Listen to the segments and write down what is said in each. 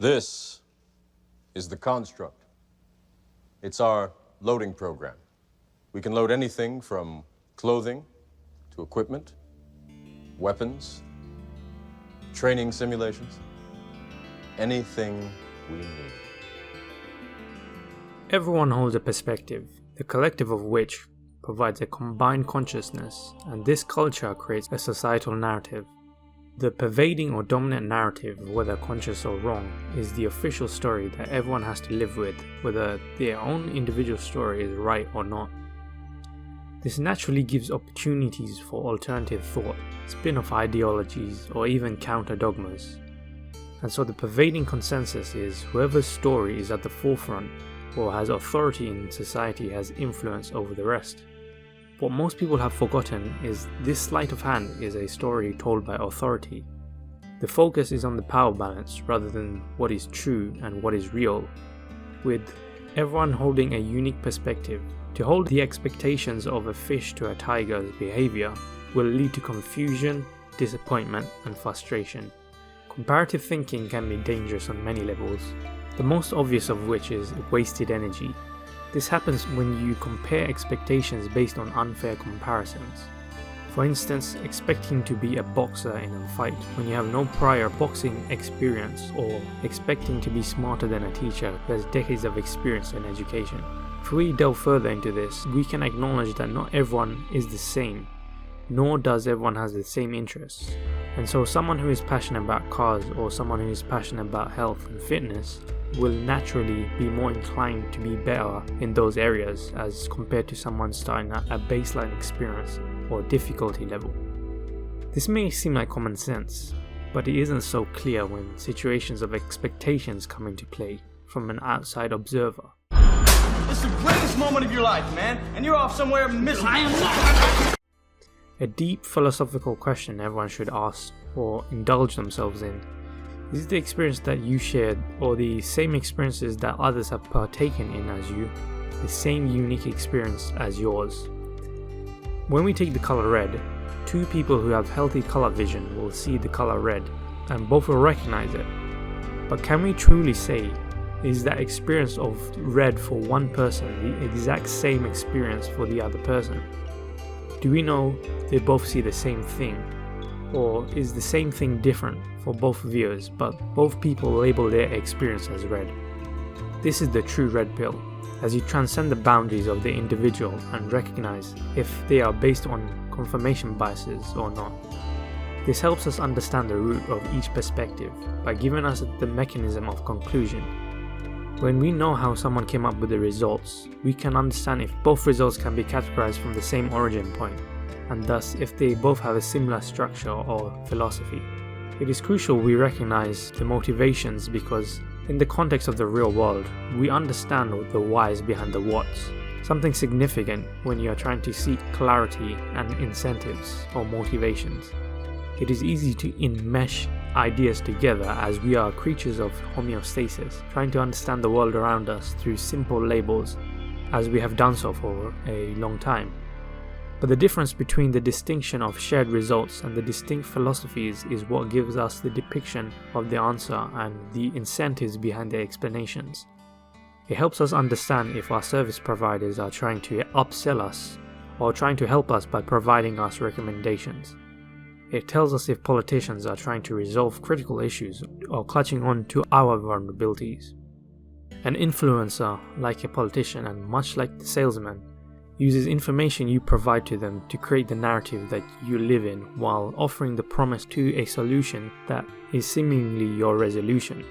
This is the construct. It's our loading program. We can load anything from clothing to equipment, weapons, training simulations, anything we need. Everyone holds a perspective, the collective of which provides a combined consciousness, and this culture creates a societal narrative. The pervading or dominant narrative, whether conscious or wrong, is the official story that everyone has to live with, whether their own individual story is right or not. This naturally gives opportunities for alternative thought, spin-off ideologies, or even counter-dogmas. And so the pervading consensus is whoever's story is at the forefront or has authority in society has influence over the rest. What most people have forgotten is this sleight of hand is a story told by authority. The focus is on the power balance rather than what is true and what is real, with everyone holding a unique perspective. To hold the expectations of a fish to a tiger's behavior will lead to confusion, disappointment, and frustration. Comparative thinking can be dangerous on many levels, the most obvious of which is wasted energy. This happens when you compare expectations based on unfair comparisons. For instance, expecting to be a boxer in a fight when you have no prior boxing experience, or expecting to be smarter than a teacher who has decades of experience in education. If we delve further into this, we can acknowledge that not everyone is the same, nor does everyone have the same interests. And so someone who is passionate about cars or someone who is passionate about health and fitness will naturally be more inclined to be better in those areas as compared to someone starting at a baseline experience or difficulty level. This may seem like common sense, but it isn't so clear when situations of expectations come into play from an outside observer. It's the greatest moment of your life, man, and you're off somewhere missing. A deep philosophical question everyone should ask or indulge themselves in: is the experience that you shared, or the same experiences that others have partaken in as you, the same unique experience as yours? When we take the color red, two people who have healthy color vision will see the color red, and both will recognize it. But can we truly say, is that experience of red for one person the exact same experience for the other person? Do we know they both see the same thing? Or is the same thing different for both viewers, but both people label their experience as red? This is the true red pill, as you transcend the boundaries of the individual and recognize if they are based on confirmation biases or not. This helps us understand the root of each perspective by giving us the mechanism of conclusion. When we know how someone came up with the results, we can understand if both results can be categorized from the same origin point, and thus if they both have a similar structure or philosophy. It is crucial we recognize the motivations because in the context of the real world, we understand the whys behind the whats, something significant when you are trying to seek clarity and incentives or motivations. It is easy to enmesh ideas together as we are creatures of homeostasis, trying to understand the world around us through simple labels, as we have done so for a long time. But the difference between the distinction of shared results and the distinct philosophies is what gives us the depiction of the answer and the incentives behind the explanations. It helps us understand if our service providers are trying to upsell us or trying to help us by providing us recommendations. It tells us if politicians are trying to resolve critical issues or clutching on to our vulnerabilities. An influencer, like a politician and much like the salesman, uses information you provide to them to create the narrative that you live in while offering the promise to a solution that is seemingly your resolution.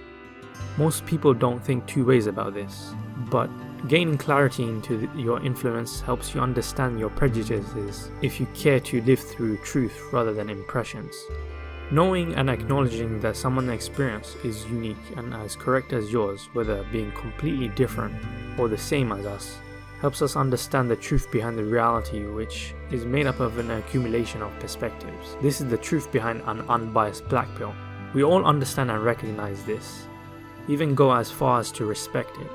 Most people don't think two ways about this, but gaining clarity into your influence helps you understand your prejudices if you care to live through truth rather than impressions. Knowing and acknowledging that someone's experience is unique and as correct as yours, whether being completely different or the same as us, helps us understand the truth behind the reality, which is made up of an accumulation of perspectives. This is the truth behind an unbiased black pill. We all understand and recognize this, even go as far as to respect it.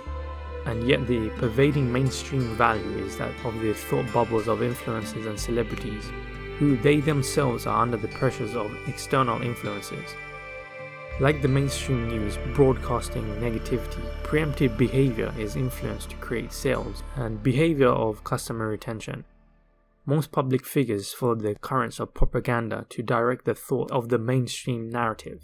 And yet the pervading mainstream value is that of the thought bubbles of influencers and celebrities, who they themselves are under the pressures of external influences. Like the mainstream news broadcasting negativity, preemptive behavior is influenced to create sales and behavior of customer retention. Most public figures follow the currents of propaganda to direct the thought of the mainstream narrative.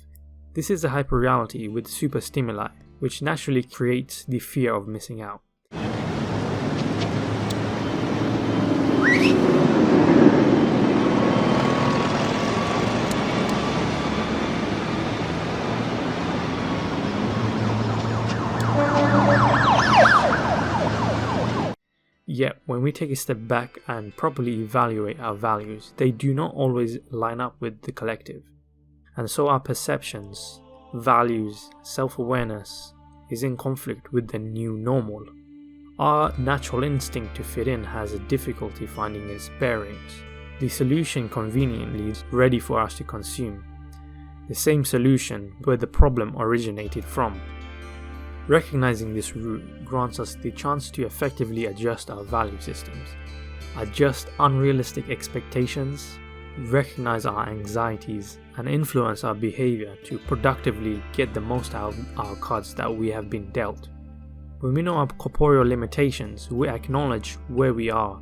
This is a hyperreality with super stimuli, which naturally creates the fear of missing out. Yet, when we take a step back and properly evaluate our values, they do not always line up with the collective. And so our perceptions, values, self-awareness is in conflict with the new normal. Our natural instinct to fit in has a difficulty finding its bearings. The solution conveniently is ready for us to consume. The same solution where the problem originated from. Recognizing this root grants us the chance to effectively adjust our value systems, adjust unrealistic expectations, recognize our anxieties, and influence our behavior to productively get the most out of our cards that we have been dealt. When we know our corporeal limitations, we acknowledge where we are,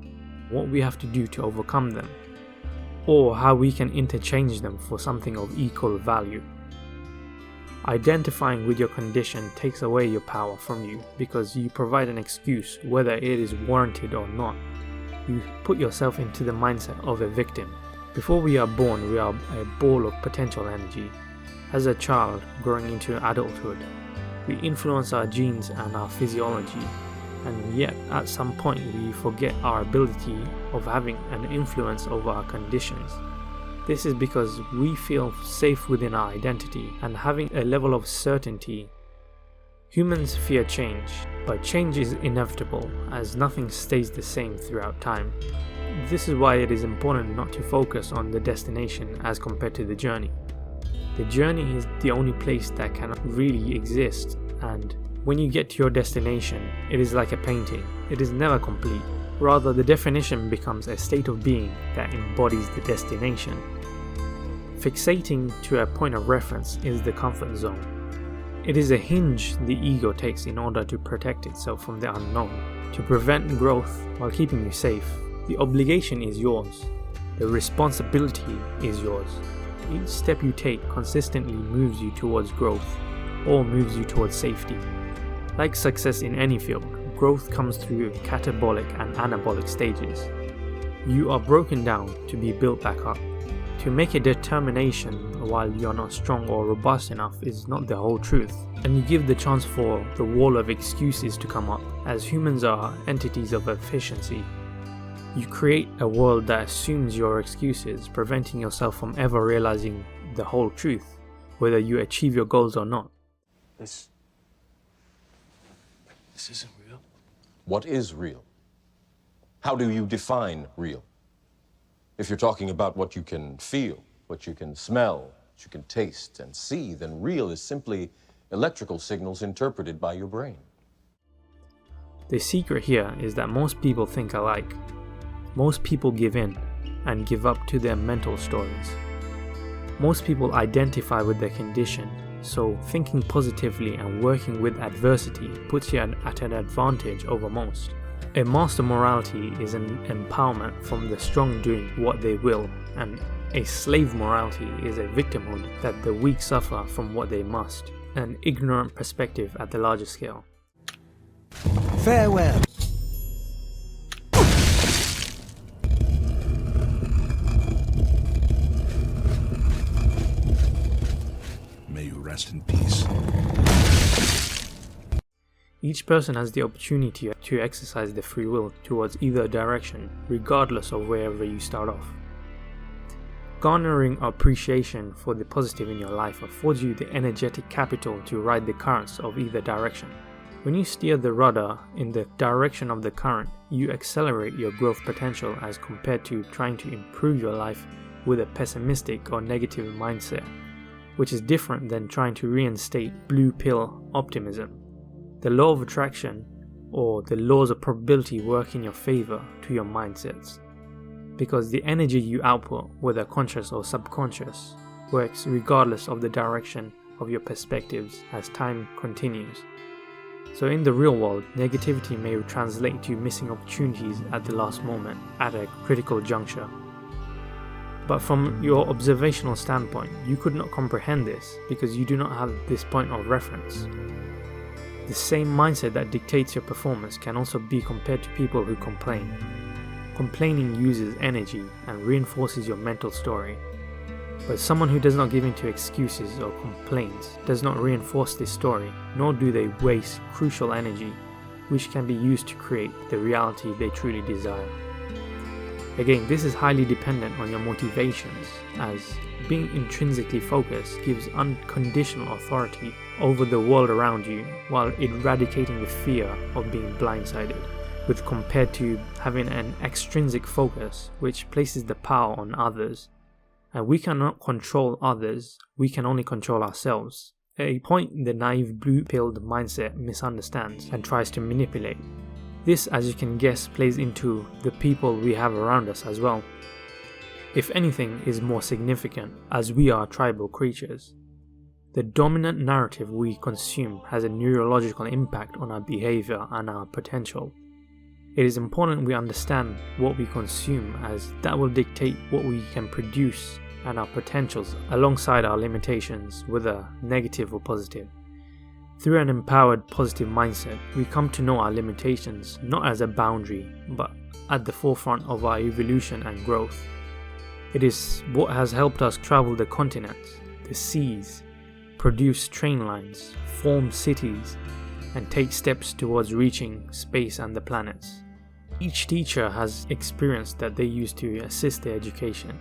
what we have to do to overcome them, or how we can interchange them for something of equal value. Identifying with your condition takes away your power from you because you provide an excuse whether it is warranted or not. You put yourself into the mindset of a victim. Before we are born, we are a ball of potential energy. As a child growing into adulthood, we influence our genes and our physiology, and yet at some point we forget our ability of having an influence over our conditions. This is because we feel safe within our identity and having a level of certainty. Humans fear change, but change is inevitable as nothing stays the same throughout time. This is why it is important not to focus on the destination as compared to the journey. The journey is the only place that can really exist, and when you get to your destination, it is like a painting. It is never complete. Rather, the definition becomes a state of being that embodies the destination. Fixating to a point of reference is the comfort zone. It is a hinge the ego takes in order to protect itself from the unknown, to prevent growth while keeping you safe. The obligation is yours. The responsibility is yours. Each step you take consistently moves you towards growth, or moves you towards safety. Like success in any field, growth comes through catabolic and anabolic stages. You are broken down to be built back up. To make a determination while you are not strong or robust enough is not the whole truth, and you give the chance for the wall of excuses to come up, as humans are entities of efficiency. You create a world that assumes your excuses, preventing yourself from ever realizing the whole truth, whether you achieve your goals or not. This isn't real. What is real? How do you define real? If you're talking about what you can feel, what you can smell, what you can taste and see, then real is simply electrical signals interpreted by your brain. The secret here is that most people think alike. Most people give in and give up to their mental stories. Most people identify with their condition, so thinking positively and working with adversity puts you at an advantage over most. A master morality is an empowerment from the strong doing what they will, and a slave morality is a victimhood that the weak suffer from what they must, an ignorant perspective at the larger scale. Farewell. May you rest in peace. Each person has the opportunity to exercise the free will towards either direction, regardless of wherever you start off. Garnering appreciation for the positive in your life affords you the energetic capital to ride the currents of either direction. When you steer the rudder in the direction of the current, you accelerate your growth potential as compared to trying to improve your life with a pessimistic or negative mindset, which is different than trying to reinstate blue pill optimism. The law of attraction, or the laws of probability, work in your favor to your mindsets, because the energy you output, whether conscious or subconscious, works regardless of the direction of your perspectives as time continues. So in the real world, negativity may translate to missing opportunities at the last moment, at a critical juncture. But from your observational standpoint, you could not comprehend this because you do not have this point of reference. The same mindset that dictates your performance can also be compared to people who complain. Complaining uses energy and reinforces your mental story. But someone who does not give in to excuses or complaints does not reinforce this story, nor do they waste crucial energy, which can be used to create the reality they truly desire. Again, this is highly dependent on your motivations, as being intrinsically focused gives unconditional authority over the world around you while eradicating the fear of being blindsided, with compared to having an extrinsic focus which places the power on others. And we cannot control others, we can only control ourselves. A point the naive blue-pilled mindset misunderstands and tries to manipulate. This, as you can guess, plays into the people we have around us as well. If anything is more significant, as we are tribal creatures. The dominant narrative we consume has a neurological impact on our behavior and our potential. It is important we understand what we consume, as that will dictate what we can produce and our potentials alongside our limitations, whether negative or positive. Through an empowered positive mindset, we come to know our limitations not as a boundary, but at the forefront of our evolution and growth. It is what has helped us travel the continents, the seas, produce train lines, form cities, and take steps towards reaching space and the planets. Each teacher has experience that they use to assist their education.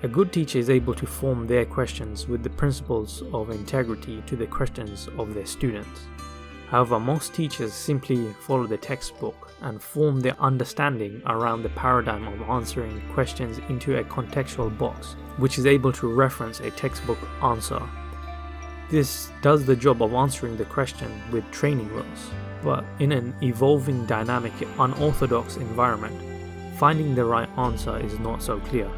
A good teacher is able to form their questions with the principles of integrity to the questions of their students. However, most teachers simply follow the textbook and form their understanding around the paradigm of answering questions into a contextual box, which is able to reference a textbook answer. This does the job of answering the question with training wheels, but in an evolving, dynamic, unorthodox environment, finding the right answer is not so clear.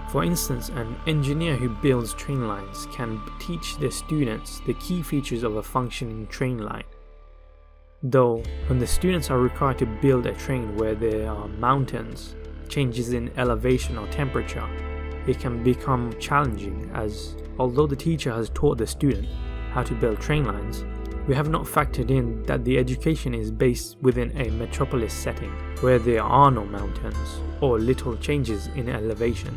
For instance, an engineer who builds train lines can teach their students the key features of a functioning train line. Though, when the students are required to build a train where there are mountains, changes in elevation or temperature, it can become challenging, as although the teacher has taught the student how to build train lines, we have not factored in that the education is based within a metropolis setting where there are no mountains or little changes in elevation.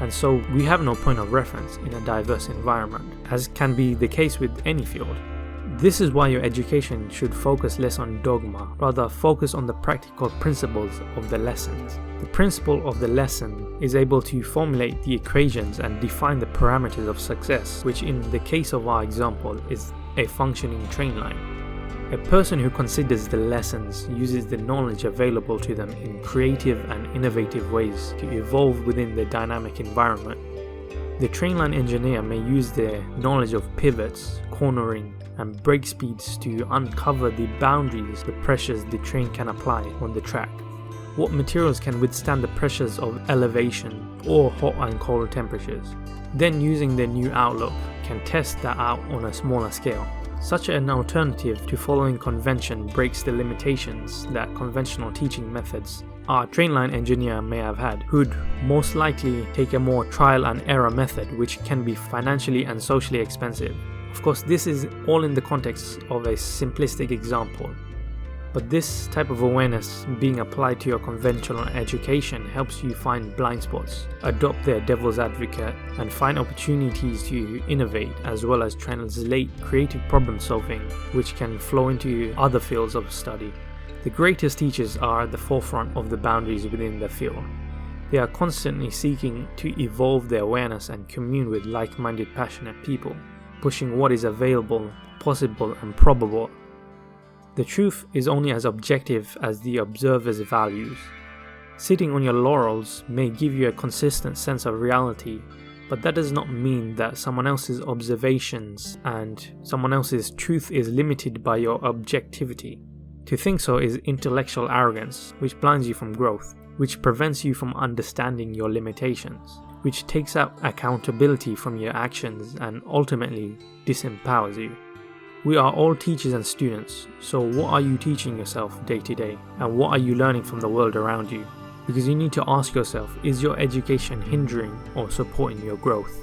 And so we have no point of reference in a diverse environment, as can be the case with any field. This is why your education should focus less on dogma, rather focus on the practical principles of the lessons. The principle of the lesson is able to formulate the equations and define the parameters of success, which in the case of our example is a functioning train line. A person who considers the lessons uses the knowledge available to them in creative and innovative ways to evolve within the dynamic environment. The trainline engineer may use their knowledge of pivots, cornering, and brake speeds to uncover the boundaries, the pressures the train can apply on the track. What materials can withstand the pressures of elevation or hot and cold temperatures. Then, using their new outlook, can test that out on a smaller scale. Such an alternative to following convention breaks the limitations that conventional teaching methods our trainline engineer may have had, who'd most likely take a more trial and error method, which can be financially and socially expensive. Of course, this is all in the context of a simplistic example, but this type of awareness being applied to your conventional education helps you find blind spots, adopt their devil's advocate, and find opportunities to innovate, as well as translate creative problem solving, which can flow into other fields of study. The greatest teachers are at the forefront of the boundaries within their field. They are constantly seeking to evolve their awareness and commune with like-minded, passionate people, pushing what is available, possible, and probable. The truth is only as objective as the observer's values. Sitting on your laurels may give you a consistent sense of reality, but that does not mean that someone else's observations and someone else's truth is limited by your objectivity. To think so is intellectual arrogance, which blinds you from growth, which prevents you from understanding your limitations. which takes out accountability from your actions and ultimately disempowers you. We are all teachers and students, so what are you teaching yourself day to day, and what are you learning from the world around you? Because you need to ask yourself, is your education hindering or supporting your growth?